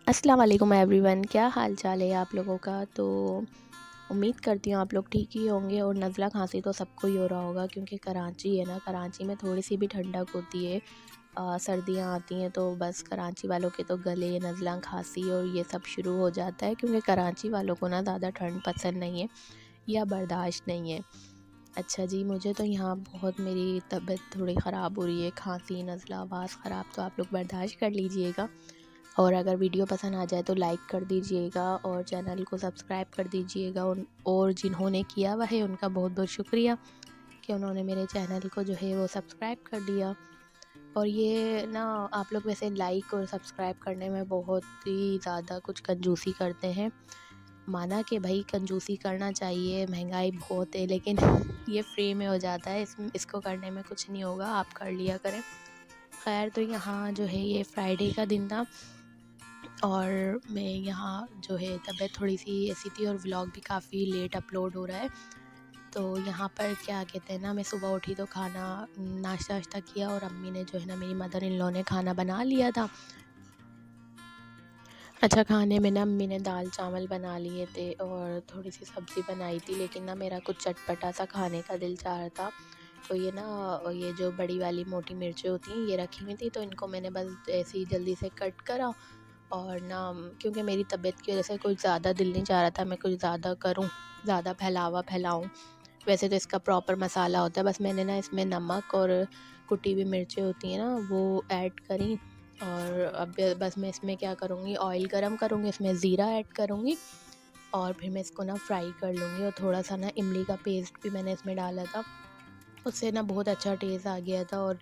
अस्सलाम वालेकुम एवरीवन, क्या हाल चाल है आप लोगों का। तो उम्मीद करती हूँ आप लोग ठीक ही होंगे। और नज़ला खांसी तो सबको ही हो रहा होगा क्योंकि कराची है ना, कराची में थोड़ी सी भी ठंडक होती है, सर्दियाँ आती हैं तो बस कराची वालों के तो गले नज़ला खांसी और ये सब शुरू हो जाता है, क्योंकि कराची वालों को ना ज़्यादा ठंड पसंद नहीं है या बर्दाश्त नहीं है। अच्छा जी, मुझे तो यहाँ बहुत मेरी तबीयत थोड़ी ख़राब हो रही है, खांसी नज़ला आवाज़ ख़राब, तो आप लोग बर्दाश्त कर लीजिएगा। और अगर वीडियो पसंद आ जाए तो लाइक कर दीजिएगा और चैनल को सब्सक्राइब कर दीजिएगा। और जिन्होंने किया हुआ है उनका बहुत बहुत शुक्रिया कि उन्होंने मेरे चैनल को जो है वो सब्सक्राइब कर दिया। और ये ना, आप लोग वैसे लाइक और सब्सक्राइब करने में बहुत ही ज़्यादा कुछ कंजूसी करते हैं। माना कि भाई कंजूसी करना चाहिए, महंगाई बहुत है, लेकिन ये फ्री में हो जाता है, इसको करने में कुछ नहीं होगा, आप कर लिया करें। खैर, तो यहाँ जो है ये फ्राइडे का दिन था और मैं यहाँ जो है तबीयत थोड़ी सी ऐसी थी और व्लॉग भी काफ़ी लेट अपलोड हो रहा है। तो यहाँ पर क्या कहते हैं ना, मैं सुबह उठी तो खाना नाश्ता वाश्ता किया और अम्मी ने जो है ना, मेरी मदर इन लॉ ने खाना बना लिया था। अच्छा, खाने में ना अम्मी ने दाल चावल बना लिए थे और थोड़ी सी सब्ज़ी बनाई थी, लेकिन ना मेरा कुछ चटपटा सा खाने का दिल चाह रहा था। तो ये ना, ये जो बड़ी वाली मोटी मिर्चें होती हैं ये रखी हुई थी, तो इनको मैंने बस ऐसे ही जल्दी से कट करा। और ना, क्योंकि मेरी तबीयत की वजह से कुछ ज़्यादा दिल नहीं चाह रहा था मैं कुछ ज़्यादा करूं, ज़्यादा फैलाऊं। वैसे तो इसका प्रॉपर मसाला होता है, बस मैंने ना इसमें नमक और कुटी हुई मिर्चें होती हैं ना वो ऐड करी। और अब बस मैं इसमें क्या करूँगी, ऑयल गरम करूँगी, इसमें ज़ीरा ऐड करूँगी और फिर मैं इसको ना फ्राई कर लूँगी। और थोड़ा सा ना इमली का पेस्ट भी मैंने इसमें डाला था, उससे ना बहुत अच्छा टेस्ट आ गया था। और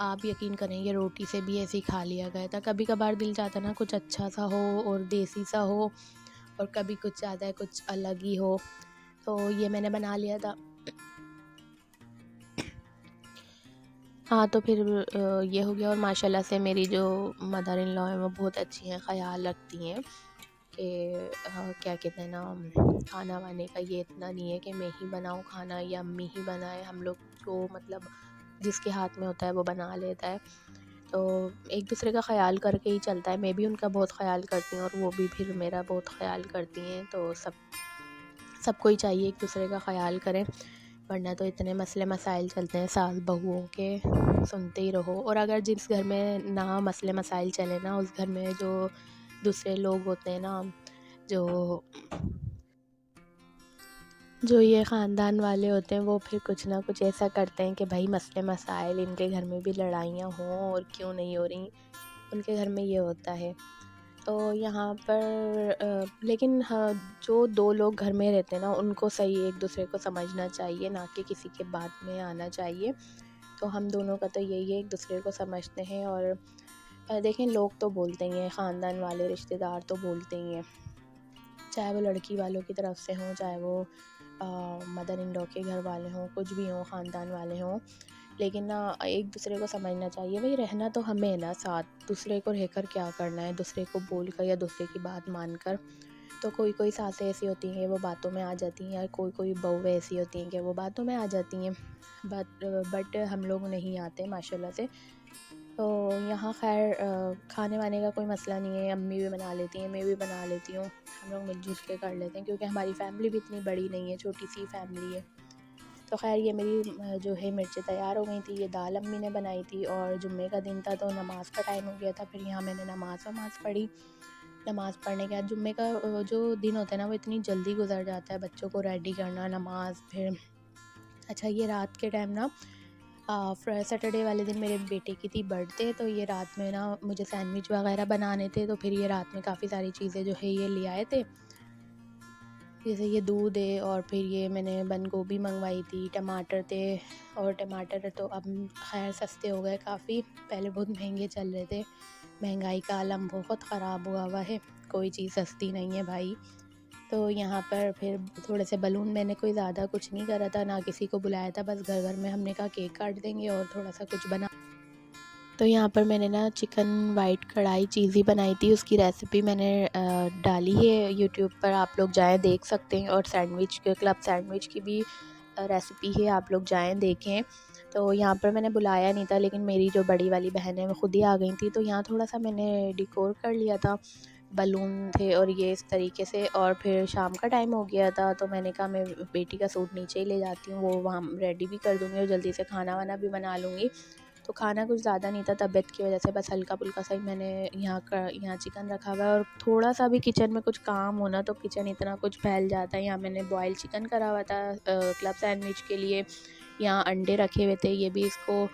आप यकीन करेंगे, रोटी से भी ऐसे ही खा लिया गया था। कभी कभार दिल चाहता ना कुछ अच्छा सा हो और देसी सा हो, और कभी कुछ चाहता है कुछ अलग ही हो, तो ये मैंने बना लिया था। हाँ, तो फिर ये हो गया। और माशाल्लाह से मेरी जो मदर इन लॉ है वो बहुत अच्छी हैं, ख़याल रखती हैं कि क्या कहते हैं ना, खाना वाने का ये इतना नहीं है कि मैं ही बनाऊँ खाना या अम्मी ही बनाए। हम लोग को मतलब जिसके हाथ में होता है वो बना लेता है, तो एक दूसरे का ख़याल करके ही चलता है। मैं भी उनका बहुत ख़याल करती हूँ और वो भी फिर मेरा बहुत ख़याल करती हैं। तो सबको ही चाहिए एक दूसरे का ख़याल करें, वरना तो इतने मसले मसाइल चलते हैं सास बहुओं के, सुनते ही रहो। और अगर जिस घर में ना मसले मसाइल चले ना, उस घर में जो दूसरे लोग होते हैं ना, जो जो ये ख़ानदान वाले होते हैं, वो फिर कुछ ना कुछ ऐसा करते हैं कि भाई मसले मसाइल, इनके घर में भी लड़ाइयाँ हों और क्यों नहीं हो रही, उनके घर में ये होता है। तो यहाँ पर लेकिन हाँ, जो दो लोग घर में रहते हैं ना, उनको सही एक दूसरे को समझना चाहिए, ना कि किसी के बात में आना चाहिए। तो हम दोनों का तो यही है, एक दूसरे को समझते हैं। और देखें, लोग तो बोलते ही हैं, ख़ानदान वाले रिश्तेदार तो बोलते ही हैं, चाहे वो लड़की वालों की तरफ से हों, चाहे वो मदर इन लॉ के घर वाले हों, कुछ भी हों, ख़ानदान वाले हों। लेकिन ना, एक दूसरे को समझना चाहिए, भाई रहना तो हमें है ना साथ, दूसरे को रहकर क्या करना है, दूसरे को बोल कर या दूसरे की बात मानकर। तो कोई कोई सासें ऐसी होती हैं वो बातों में आ जाती हैं, या कोई कोई बहुएँ ऐसी होती हैं कि वो बातों में आ जाती हैं, बट हम लोग नहीं आते माशाल्लाह से। तो यहाँ खैर खाने वाने का कोई मसला नहीं है, अम्मी भी बना लेती हैं, मैं भी बना लेती हूँ, हम लोग मिलजुल के कर लेते हैं, क्योंकि हमारी फैमिली भी इतनी बड़ी नहीं है, छोटी सी फैमिली है। तो खैर, ये मेरी जो है मिर्चें तैयार हो गई थी, ये दाल अम्मी ने बनाई थी और जुम्मे का दिन था तो नमाज़ का टाइम हो गया था। फिर यहाँ मैंने नमाज़ वमाज़ पढ़ी। नमाज़ पढ़ने के बाद जुम्मे का जो दिन होता है ना, वो इतनी जल्दी गुजर जाता है, बच्चों को रेडी करना, नमाज़, फिर अच्छा, ये रात के टाइम ना, सैटरडे वाले दिन मेरे बेटे की थी बर्थडे, तो ये रात में ना मुझे सैंडविच वगैरह बनाने थे, तो फिर ये रात में काफ़ी सारी चीज़ें जो है ये ले आए थे, जैसे ये दूध है और फिर ये मैंने बंद गोभी मंगवाई थी, टमाटर थे। और टमाटर तो अब खैर सस्ते हो गए काफ़ी, पहले बहुत महंगे चल रहे थे। महंगाई का आलम बहुत ख़राब हुआ हुआ है, कोई चीज़ सस्ती नहीं है भाई। तो यहाँ पर फिर थोड़े से बलून, मैंने कोई ज़्यादा कुछ नहीं करा था, ना किसी को बुलाया था, बस घर घर में हमने कहा केक काट देंगे और थोड़ा सा कुछ बना। तो यहाँ पर मैंने ना चिकन वाइट कढ़ाई चीज़ी बनाई थी, उसकी रेसिपी मैंने डाली है यूट्यूब पर, आप लोग जाएँ देख सकते हैं। और सैंडविच के क्लब सैंडविच की भी रेसिपी है, आप लोग जाएँ देखें। तो यहाँ पर मैंने बुलाया नहीं था, लेकिन मेरी जो बड़ी वाली बहन है वो खुद ही आ गई थी, तो यहाँ थोड़ा सा मैंने डिकोर कर लिया था। बलून थे और ये इस तरीके से। और फिर शाम का टाइम हो गया था तो मैंने कहा मैं बेटी का सूट नीचे ही ले जाती हूँ, वो वहाँ रेडी भी कर दूँगी और जल्दी से खाना वाना भी बना लूँगी। तो खाना कुछ ज़्यादा नहीं था, तबीयत की वजह से बस हल्का-फुल्का सा ही मैंने यहाँ चिकन रखा हुआ है। और थोड़ा-सा भी किचन में कुछ काम हो ना तो किचन इतना कुछ फैल जाता है। यहाँ मैंने बॉयल चिकन करा हुआ था क्लब सैंडविच के लिए, यहाँ अंडे रखे हुए थे, ये भी इसको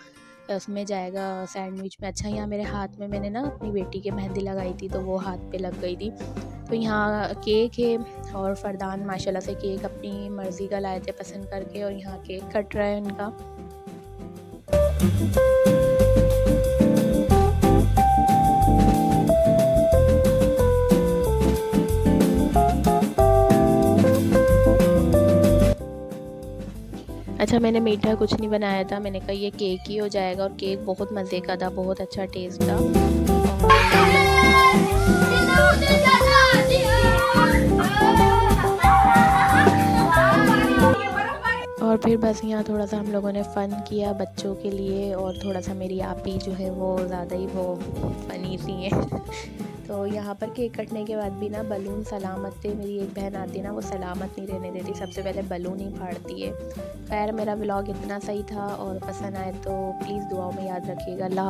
उसमें जाएगा सैंडविच में। अच्छा, यहाँ मेरे हाथ में मैंने ना अपनी बेटी के मेहंदी लगाई थी तो वो हाथ पे लग गई थी। तो यहाँ केक है और फरदान माशाल्लाह से केक अपनी मर्ज़ी का लाए थे पसंद करके, और यहाँ केक कट रहा है उनका। अच्छा, मैंने मीठा कुछ नहीं बनाया था, मैंने कहा ये केक ही हो जाएगा, और केक बहुत मज़े का था, बहुत अच्छा टेस्ट था। और फिर बस यहाँ थोड़ा सा हम लोगों ने फ़न किया बच्चों के लिए, और थोड़ा सा मेरी आपी जो है वो ज़्यादा ही वो फ़नी सी है। तो यहाँ पर केक कटने के बाद भी ना बलून सलामत थे। मेरी एक बहन आती है ना, वो सलामत नहीं रहने देती, सबसे पहले बलून ही फाड़ती है। खैर, मेरा व्लॉग इतना सही था, और पसंद आए तो प्लीज़ दुआओं में याद रखिएगा। अल्लाह